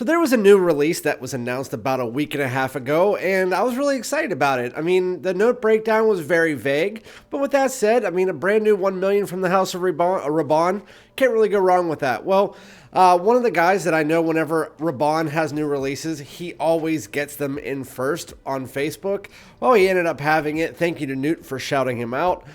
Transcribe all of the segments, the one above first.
So there was a new release that was announced about a week and a half ago, and I was really excited about it. I mean, the note breakdown was very vague, but with that said, I mean, a brand new 1 million from the House of Rabanne, can't really go wrong with that. Well, one of the guys that I know, whenever Rabanne has new releases, he always gets them in first on Facebook. Well, he ended up having it. Thank you to Newt for shouting him out.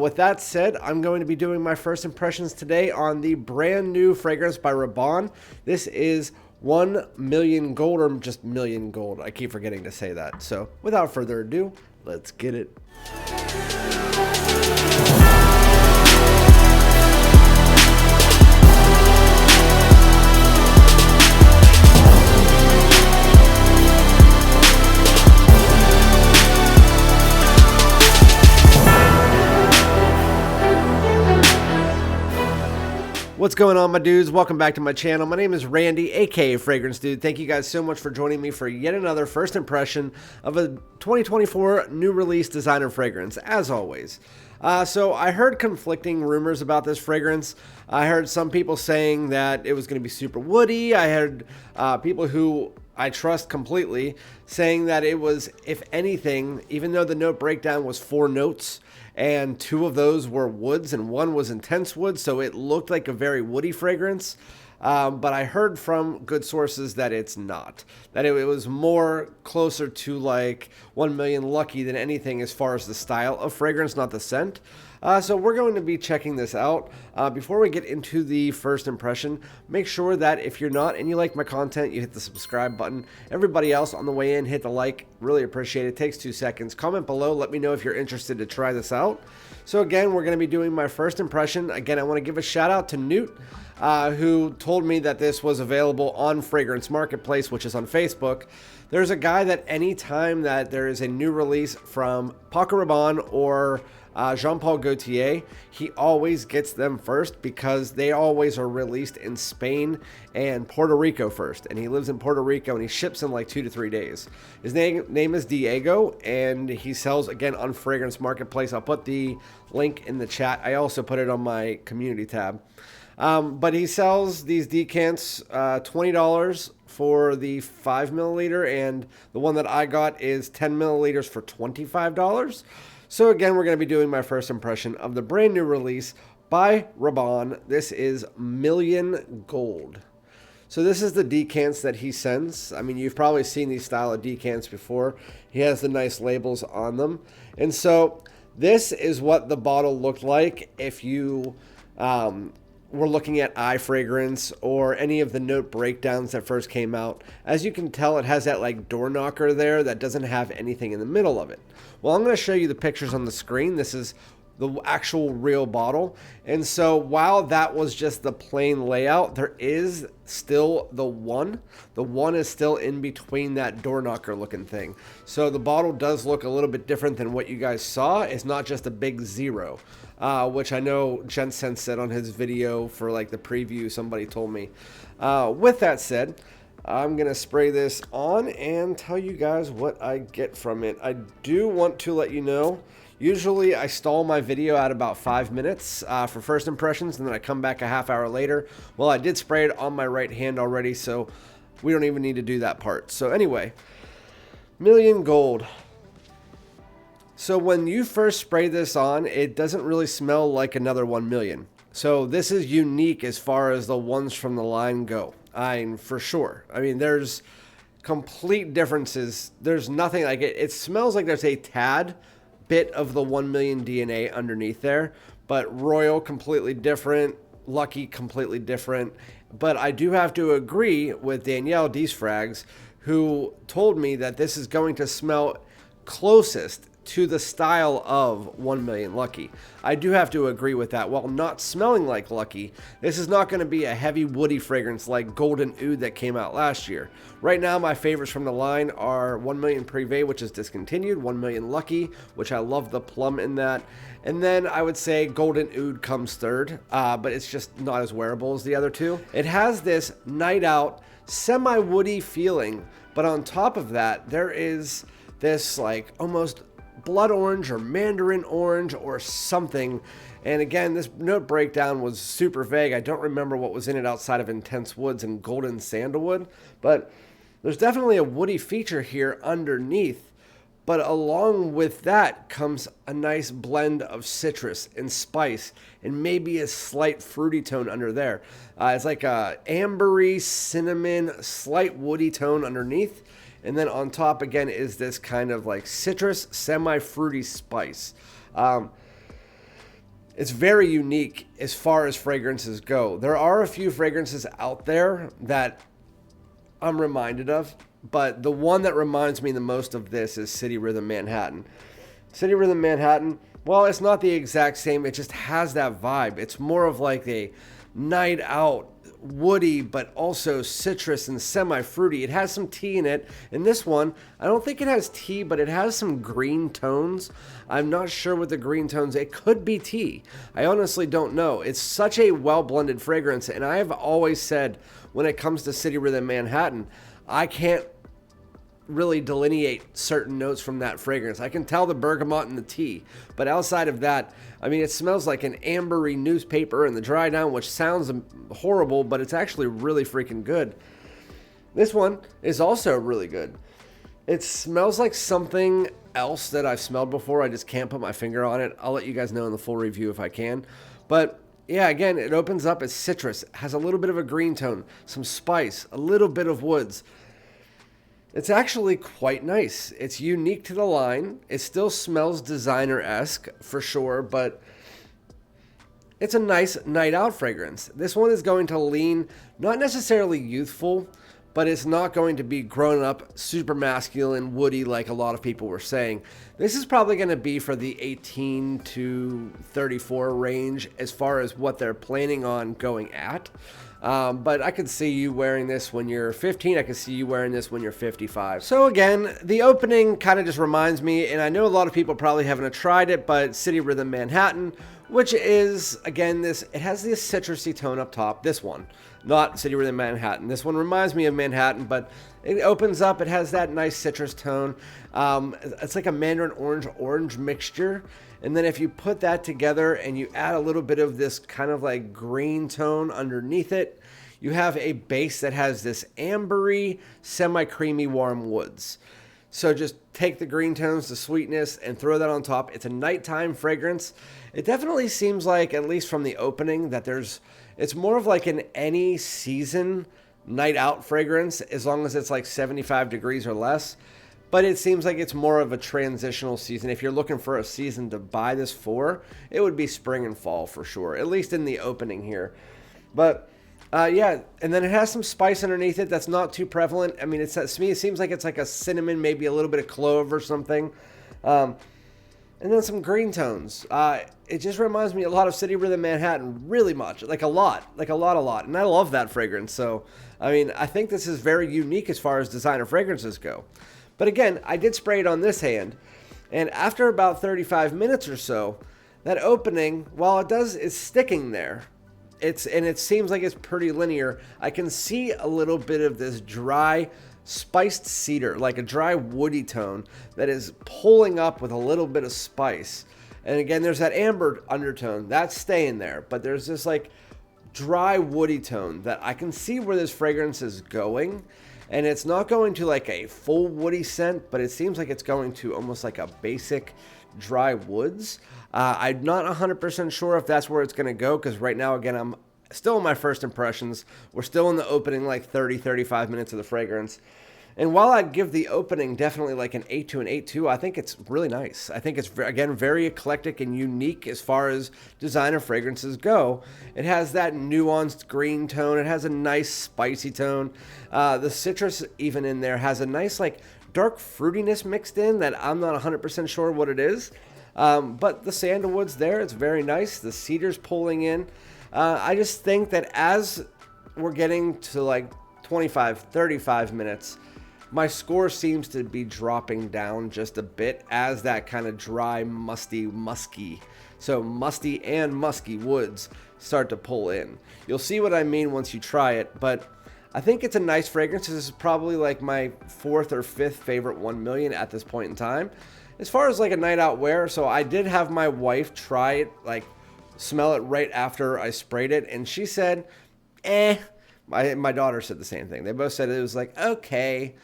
With that said, I'm going to be doing my first impressions today on the brand new fragrance by Rabanne. This is 1 million gold, or just million gold. I keep forgetting to say that. So without further ado, let's get it. What's going on, my dudes? Welcome back to my channel. My name is Randy, aka Fragrance Dude. Thank you guys so much for joining me for yet another first impression of a 2024 new release designer fragrance, as always. So I heard conflicting rumors about this fragrance. I heard some people saying that it was going to be super woody. I heard people who I trust completely saying that it was, if anything, even though the note breakdown was 4 notes, and 2 of those were woods and 1 was intense wood, so it looked like a very woody fragrance. But I heard from good sources that it's not. That it was more closer to like 1 million Lucky than anything as far as the style of fragrance, not the scent. So we're going to be checking this out. Before we get into the first impression, make sure that if you're not and you like my content, you hit the subscribe button. Everybody else on the way in, hit the like. Really appreciate it. It takes 2 seconds. Comment below. Let me know if you're interested to try this out. So again, we're going to be doing my first impression. Again, I want to give a shout out to Newt, who told me that this was available on Fragrance Marketplace, which is on Facebook. There's a guy that anytime that there is a new release from Paco Rabanne or Jean-Paul Gaultier, he always gets them first because they always are released in Spain and Puerto Rico first. And he lives in Puerto Rico and he ships in like 2 to 3 days. His name is Diego, and he sells again on Fragrance Marketplace. I'll put the link in the chat. I also put it on my community tab. But he sells these decants $20 for the 5 milliliter, and the one that I got is 10 milliliters for $25. So again, we're going to be doing my first impression of the brand new release by Rabanne. This is Million Gold. So this is the decants that he sends. I mean, you've probably seen these style of decants before. He has the nice labels on them. And so this is what the bottle looked like if you were looking at iFragrance or any of the note breakdowns that first came out. As you can tell, it has that like door knocker there that doesn't have anything in the middle of it. Well, I'm going to show you the pictures on the screen. This is the actual real bottle. And so while that was just the plain layout, there is still the one. The one is still in between that door knocker looking thing. So the bottle does look a little bit different than what you guys saw. It's not just a big 0, which I know Jensen said on his video for like the preview, somebody told me. With that said, I'm going to spray this on and tell you guys what I get from it. I do want to let you know, usually I stall my video at about 5 minutes for first impressions, and then I come back a half hour later. Well, I did spray it on my right hand already, so we don't even need to do that part. So anyway, Million Gold. So when you first spray this on, it doesn't really smell like another 1 million. So this is unique as far as the ones from the line go. For sure. I mean, there's complete differences. There's nothing like it. It smells like there's a tad bit of the 1 million DNA underneath there, but Royal completely different, Lucky completely different. But I do have to agree with Danielle Frags, who told me that this is going to smell closest to the style of 1 million Lucky. I do have to agree with that. While not smelling like Lucky, this is not going to be a heavy woody fragrance like Golden Oud that came out last year. Right now, my favorites from the line are 1 million Privé, which is discontinued, 1 million Lucky, which I love the plum in that. And then I would say Golden Oud comes third, but it's just not as wearable as the other two. It has this night out, semi-woody feeling, but on top of that, there is this like almost blood orange or mandarin orange or something. And again, this note breakdown was super vague. I don't remember what was in it outside of intense woods and golden sandalwood, but there's definitely a woody feature here underneath. But along with that comes a nice blend of citrus and spice and maybe a slight fruity tone under there. It's like a ambery, cinnamon, slight woody tone underneath. And then on top again is this kind of like citrus, semi-fruity spice. It's very unique as far as fragrances go. There are a few fragrances out there that I'm reminded of, but the one that reminds me the most of this is City Rhythm Manhattan. City Rhythm Manhattan, well, it's not the exact same. It just has that vibe. It's more of like a night out, woody, but also citrus and semi-fruity. It has some tea in it. In this one, I don't think it has tea, but it has some green tones. I'm not sure what the green tones, it could be tea. I honestly don't know. It's such a well-blended fragrance, and I have always said when it comes to City Rhythm Manhattan, I can't really delineate certain notes from that fragrance. I can tell the bergamot and the tea, but outside of that, I mean, it smells like an ambery newspaper in the dry down, which sounds horrible, but it's actually really freaking good. This one is also really good. It smells like something else that I've smelled before. I just can't put my finger on it. I'll let you guys know in the full review if I can. But yeah, again, it opens up as citrus, has a little bit of a green tone, some spice, a little bit of woods. It's actually quite nice. It's unique to the line. It still smells designer-esque for sure, but it's a nice night out fragrance. This one is going to lean not necessarily youthful, but it's not going to be grown up, super masculine, woody like a lot of people were saying. This is probably going to be for the 18 to 34 range as far as what they're planning on going at. But I could see you wearing this when you're 15. I could see you wearing this when you're 55. So again, the opening kind of just reminds me, and I know a lot of people probably haven't tried it, but City Rhythm Manhattan, which is, again, it has this citrusy tone up top. This one, not City Rhythm Manhattan. This one reminds me of Manhattan, but it opens up. It has that nice citrus tone. It's like a mandarin orange mixture. And then if you put that together and you add a little bit of this kind of like green tone underneath it, you have a base that has this ambery, semi-creamy warm woods. So just take the green tones, the sweetness, and throw that on top. It's a nighttime fragrance. It definitely seems like, at least from the opening, that it's more of like an any season night out fragrance, as long as it's like 75 degrees or less. But it seems like it's more of a transitional season. If you're looking for a season to buy this for, it would be spring and fall for sure, at least in the opening here. But yeah, and then it has some spice underneath it that's not too prevalent. I mean, to me, it seems like it's like a cinnamon, maybe a little bit of clove or something. And then some green tones. It just reminds me a lot of City Rhythm Manhattan, really much, like a lot. And I love that fragrance. So, I mean, I think this is very unique as far as designer fragrances go. But again, I did spray it on this hand, and after about 35 minutes or so, that opening, while it's sticking there, and it seems like it's pretty linear, I can see a little bit of this dry, spiced cedar, like a dry woody tone that is pulling up with a little bit of spice. And again, there's that amber undertone, that's staying there, but there's this like dry woody tone that I can see where this fragrance is going. And it's not going to like a full woody scent, but it seems like it's going to almost like a basic dry woods. I'm not 100% sure if that's where it's going to go, because right now, again, I'm still in my first impressions. We're still in the opening like 35 minutes of the fragrance. And while I'd give the opening definitely like an 8 to an 8.2, I think it's really nice. I think it's, again, very eclectic and unique as far as designer fragrances go. It has that nuanced green tone. It has a nice spicy tone. The citrus even in there has a nice like dark fruitiness mixed in that I'm not 100% sure what it is. But the sandalwood's there. It's very nice. The cedar's pulling in. I just think that as we're getting to like 25, 35 minutes, my score seems to be dropping down just a bit as that kind of dry, musky, so musty and musky woods start to pull in. You'll see what I mean once you try it, but I think it's a nice fragrance. This is probably like my 4th or 5th favorite 1 million at this point in time. as far as like a night out wear, so I did have my wife try it, like smell it right after I sprayed it, and she said, eh. My daughter said the same thing. They both said it was like, okay.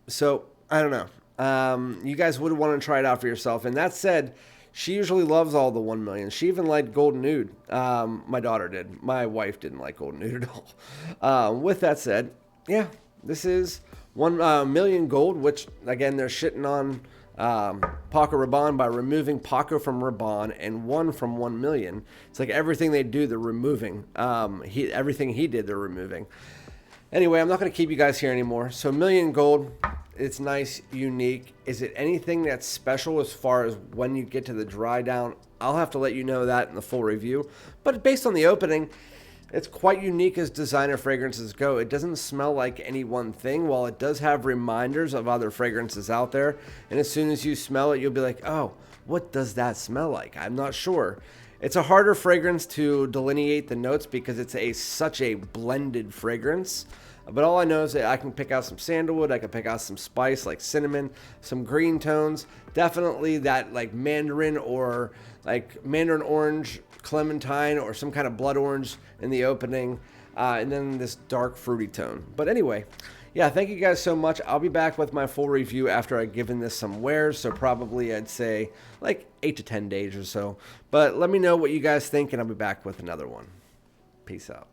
So I don't know. You guys would want to try it out for yourself. And that said, she usually loves all the 1 million. She even liked Golden Nude. My daughter did. My wife didn't like Golden Nude at all. With that said, yeah, this is 1 million gold, which again, they're shitting on Paco Rabanne by removing Paco from Rabanne and 1 from 1 million. It's like everything they do, they're removing. Everything he did, they're removing. Anyway, I'm not going to keep you guys here anymore. So million gold, it's nice, unique. Is it anything that's special as far as when you get to the dry down? I'll have to let you know that in the full review. But based on the opening, it's quite unique as designer fragrances go. It doesn't smell like any one thing, while it does have reminders of other fragrances out there. And as soon as you smell it, you'll be like, oh, what does that smell like? I'm not sure. It's a harder fragrance to delineate the notes because it's such a blended fragrance. But all I know is that I can pick out some sandalwood, I can pick out some spice like cinnamon, some green tones, definitely that like mandarin or like mandarin orange, clementine, or some kind of blood orange in the opening, and then this dark fruity tone. But anyway, yeah, thank you guys so much. I'll be back with my full review after I've given this some wears, so probably I'd say like 8 to 10 days or so. But let me know what you guys think, and I'll be back with another one. Peace out.